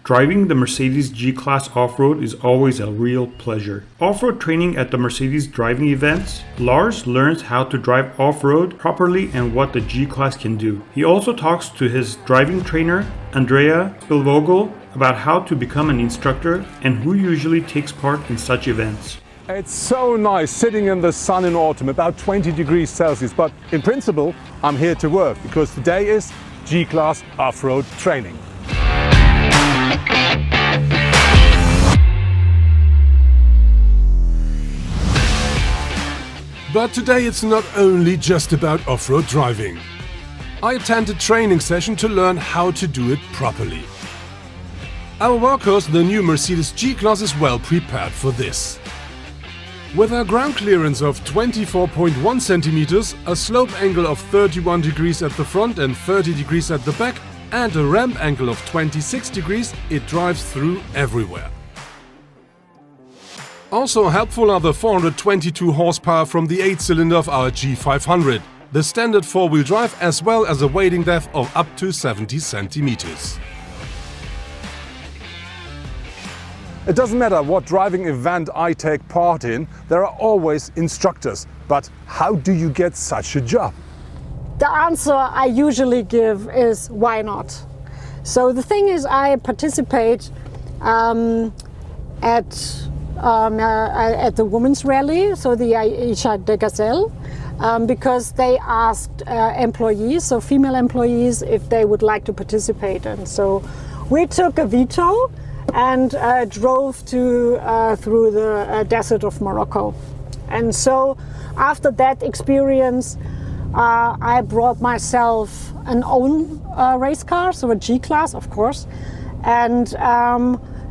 Driving the Mercedes G-Class off-road is always a real pleasure. Off-road training at the Mercedes Driving Events, Lars learns how to drive off-road properly and what the G-Class can do. He also talks to his driving trainer, Andrea Spielvogel, about how to become an instructor and who usually takes part in such events. It's so nice sitting in the sun in autumn, about 20 degrees Celsius, but in principle, I'm here to work because today is G-Class off-road training. But today it's not only just about off-road driving. I attend a training session to learn how to do it properly. Our workhorse, the new Mercedes G-Class, is well prepared for this. With a ground clearance of 24.1 centimeters, a slope angle of 31 degrees at the front and 30 degrees at the back, and a ramp angle of 26 degrees, it drives through everywhere. Also helpful are the 422 horsepower from the 8-cylinder of our G500, the standard four-wheel drive, as well as a wading depth of up to 70 centimeters. It doesn't matter what driving event I take part in, there are always instructors. But how do you get such a job? The answer I usually give is why not? So the thing is, I participate at the women's rally, so the Aisha de Gazelle, because they asked employees, so female employees, if they would like to participate. And so we took a veto and drove through the desert of Morocco. And so after that experience, I brought myself an own race car, so a G-Class, of course. And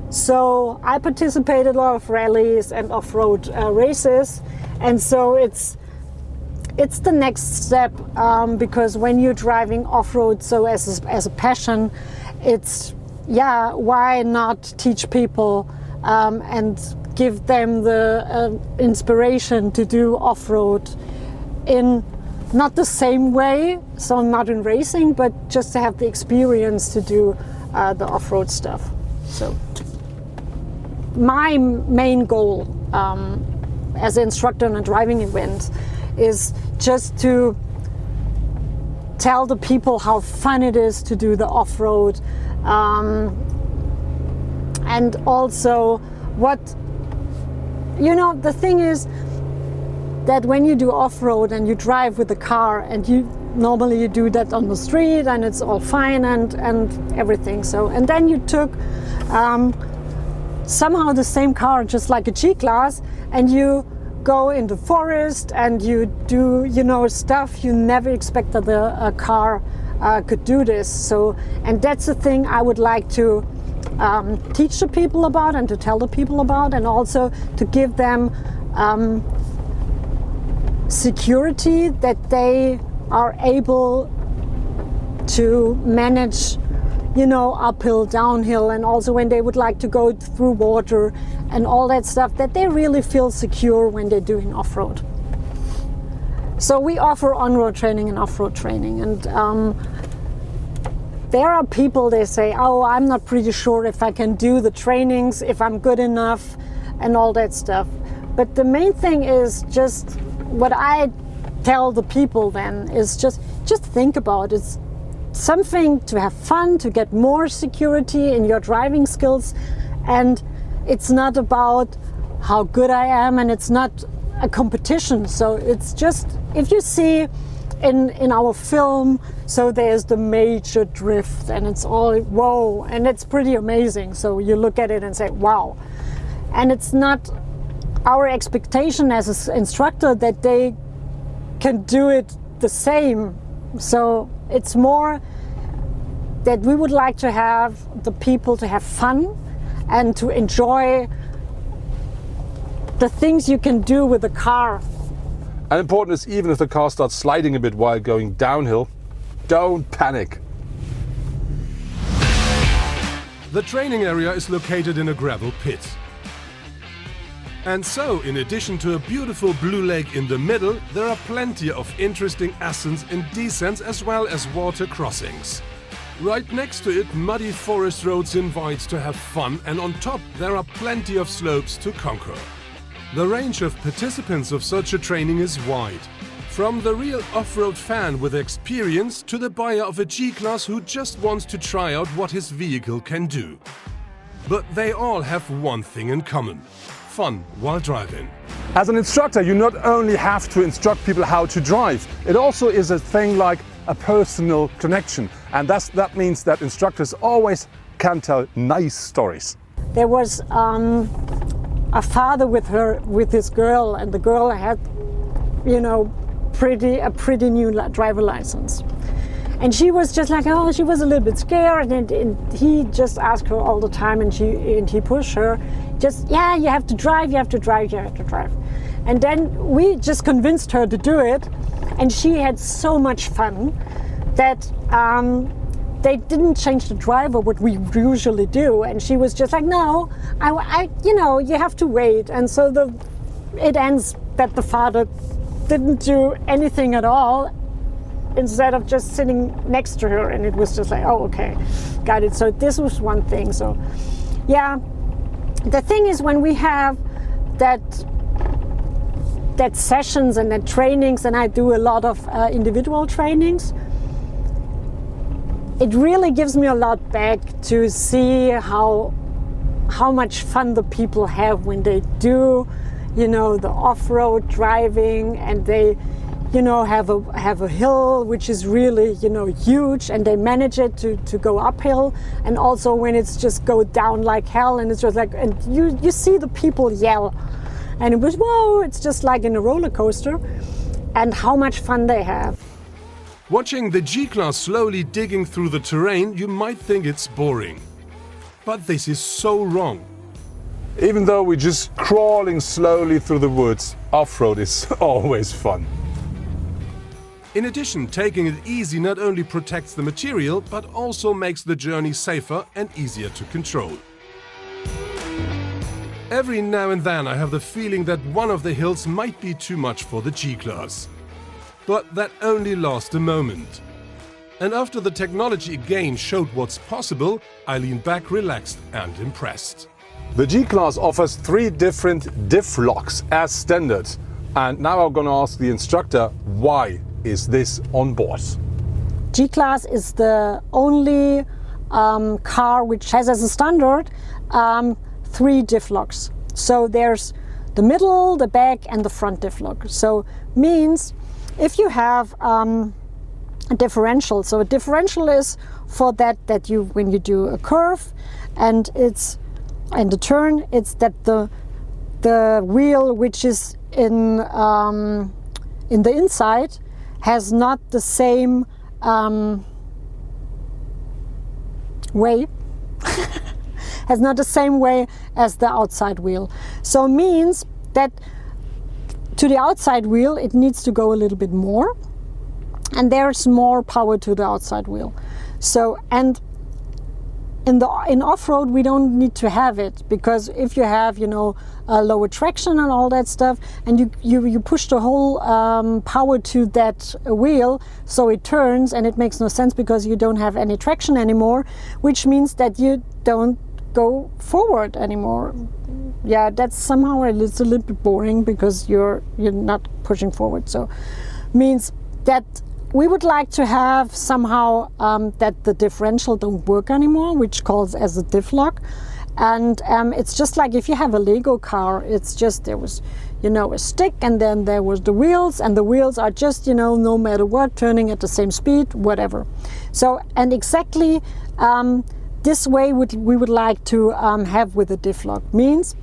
so I participated in a lot of rallies and off-road races. And so it's the next step, because when you're driving off-road, so as a passion, it's, yeah, why not teach people and give them the inspiration to do off-road in not the same way, so not in racing, but just to have the experience to do the off-road stuff. So my main goal as an instructor in a driving event is just to tell the people how fun it is to do the off-road, and also what, you know, the thing is that when you do off-road and you drive with the car, and you normally do that on the street and it's all fine and everything, so, and then you took somehow the same car, just like a G-Class, and you go in the forest and you do, you know, stuff you never expected a car could do this. So, and that's the thing I would like to teach the people about and to tell the people about, and also to give them security that they are able to manage, you know, uphill, downhill, and also when they would like to go through water and all that stuff, that they really feel secure when they're doing off-road. So we offer on-road training and off-road training, and there are people, they say, oh, I'm not pretty sure if I can do the trainings, if I'm good enough, and all that stuff. But the main thing is just what I tell the people then is just think about it. It's something to have fun, to get more security in your driving skills, and it's not about how good I am, and it's not a competition. So it's just, if you see in our film, so there's the major drift and it's all whoa, and it's pretty amazing. So you look at it and say wow, and it's not our expectation as an instructor that they can do it the same. So it's more that we would like to have the people to have fun and to enjoy the things you can do with the car. And important is, even if the car starts sliding a bit while going downhill, don't panic. The training area is located in a gravel pit. And so, in addition to a beautiful blue lake in the middle, there are plenty of interesting ascents and descents as well as water crossings. Right next to it, muddy forest roads invite to have fun, and on top there are plenty of slopes to conquer. The range of participants of such a training is wide. From the real off-road fan with experience to the buyer of a G-Class who just wants to try out what his vehicle can do. But they all have one thing in common: fun while driving. As an instructor, you not only have to instruct people how to drive, it also is a thing like a personal connection. And that means that instructors always can tell nice stories. There was a father with his girl, and the girl had, you know, a pretty new driver license. And she was just like, oh, she was a little bit scared, and he just asked her all the time, and he pushed her, just, yeah, you have to drive, you have to drive, you have to drive. And then we just convinced her to do it, and she had so much fun that they didn't change the driver, what we usually do, and she was just like, no, I you know, you have to wait. And so it ends that the father didn't do anything at all, instead of just sitting next to her, and it was just like, oh, okay, got it. So this was one thing. So yeah, the thing is, when we have that sessions and that trainings, and I do a lot of individual trainings, it really gives me a lot back to see how much fun the people have when they do, you know, the off-road driving, and they, you know, have a hill which is really, you know, huge, and they manage it to go uphill, and also when it's just go down like hell, and it's just like, and you see the people yell, and it was, whoa, it's just like in a roller coaster, and how much fun they have. Watching the G-Class slowly digging through the terrain, you might think it's boring. But this is so wrong. Even though we're just crawling slowly through the woods, off-road is always fun. In addition, taking it easy not only protects the material, but also makes the journey safer and easier to control. Every now and then I have the feeling that one of the hills might be too much for the G-Class. But that only lasts a moment. And after the technology again showed what's possible, I lean back relaxed and impressed. The G-Class offers 3 different Diff Locks as standard. And now I'm going to ask the instructor, why is this on board? G-Class is the only car which has as a standard 3 Diff Locks. So there's the middle, the back, and the front Diff Lock. So means if you have a differential, so a differential is for that you, when you do a curve and it's in the turn, it's that the wheel which is in the inside has not the same way has not the same way as the outside wheel. So means that to the outside wheel it needs to go a little bit more, and there's more power to the outside wheel. So, and in off-road we don't need to have it, because if you have, you know, a lower traction and all that stuff, and you push the whole power to that wheel, so it turns, and it makes no sense because you don't have any traction anymore, which means that you don't go forward anymore. Yeah, that's somehow it's a little bit boring because you're not pushing forward. So means that we would like to have somehow that the differential don't work anymore, which calls as a Diff Lock. And it's just like if you have a Lego car, it's just, there was, you know, a stick, and then there was the wheels, and the wheels are just, you know, no matter what, turning at the same speed, whatever. So, and exactly this way we would like to have with the Diff Lock, means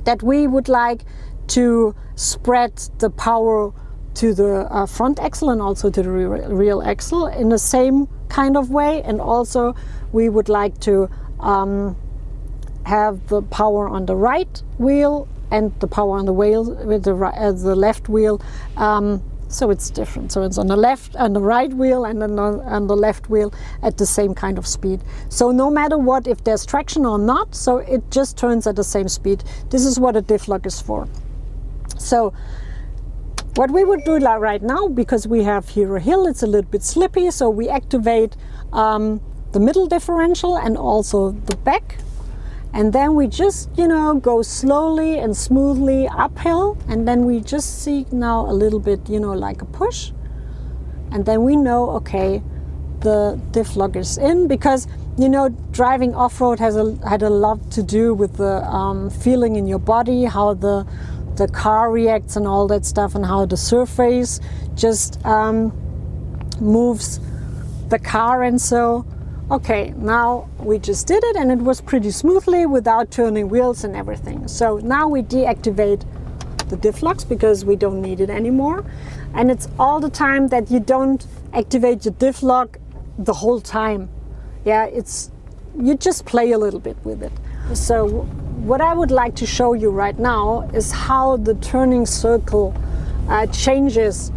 that we would like to spread the power to the front axle and also to the rear axle in the same kind of way, and also we would like to have the power on the right wheel and the power on the wheel with the left wheel. So it's different. So it's on the left and the right wheel, and then on the left wheel at the same kind of speed. So no matter what, if there's traction or not, so it just turns at the same speed. This is what a Diff Lock is for. So what we would do right now, because we have here a hill, it's a little bit slippy, so we activate the middle differential and also the back. And then we just, go slowly and smoothly uphill. And then we just see now a little bit, like a push. And then we know, okay, the Diff Lock is in, because, driving off-road had a lot to do with the feeling in your body, how the car reacts and all that stuff, and how the surface just moves the car. And so, okay, now we just did it, and it was pretty smoothly without turning wheels and everything. So now we deactivate the Diff Locks because we don't need it anymore. And it's all the time that you don't activate your Diff Lock the whole time. Yeah, you just play a little bit with it. So what I would like to show you right now is how the turning circle changes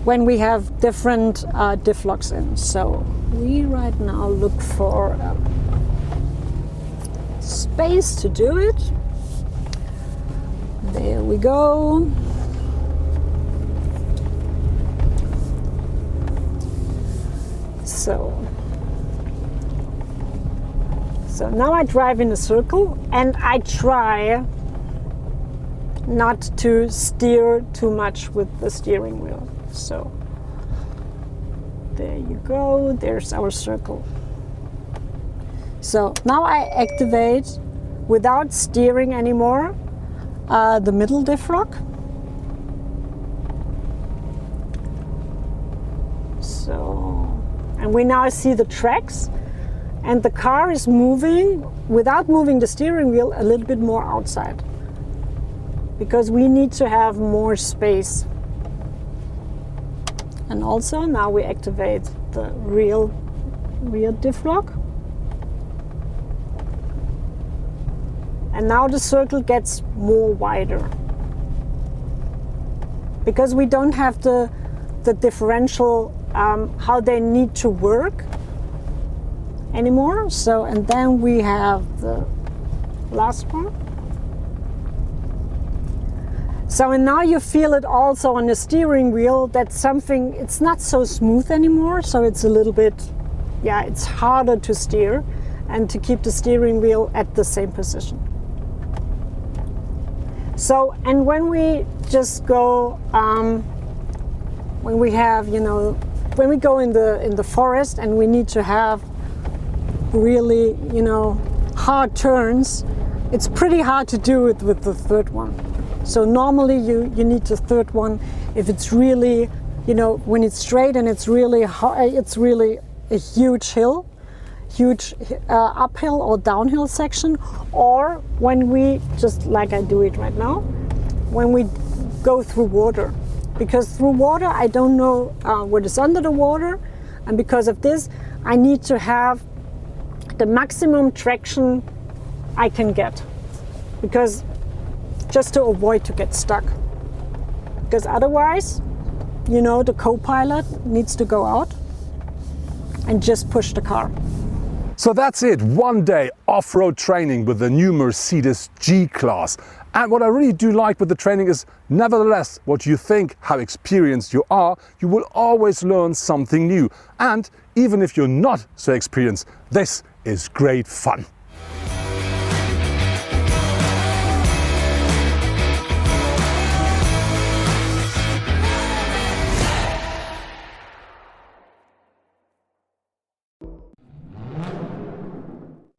when we have different Diff Locks in. So we right now look for space to do it. There we go. So now I drive in a circle, and I try not to steer too much with the steering wheel. So there you go, there's our circle. So now I activate, without steering anymore, the middle Diff Lock. So, and we now see the tracks, and the car is moving, without moving the steering wheel, a little bit more outside, because we need to have more space. And also now we activate the rear Diff Lock. And now the circle gets more wider, because we don't have the differential, how they need to work anymore. So, and then we have the last one. So, and now you feel it also on the steering wheel, that something, it's not so smooth anymore. So it's a little bit, yeah, it's harder to steer and to keep the steering wheel at the same position. So, and when we just go, when we have, when we go in the forest and we need to have really, hard turns, it's pretty hard to do it with the third one. So normally you need the third one if it's really, when it's straight and it's really hard, it's really a huge hill, huge uphill or downhill section, or when we, just like I do it right now, when we go through water. Because through water I don't know what is under the water, and because of this I need to have the maximum traction I can get, because just to avoid to get stuck, because otherwise, the co-pilot needs to go out and just push the car. So that's it, one day off-road training with the new Mercedes G-Class. And what I really do like with the training is, nevertheless, what you think, how experienced you are, you will always learn something new. And even if you're not so experienced, this is great fun.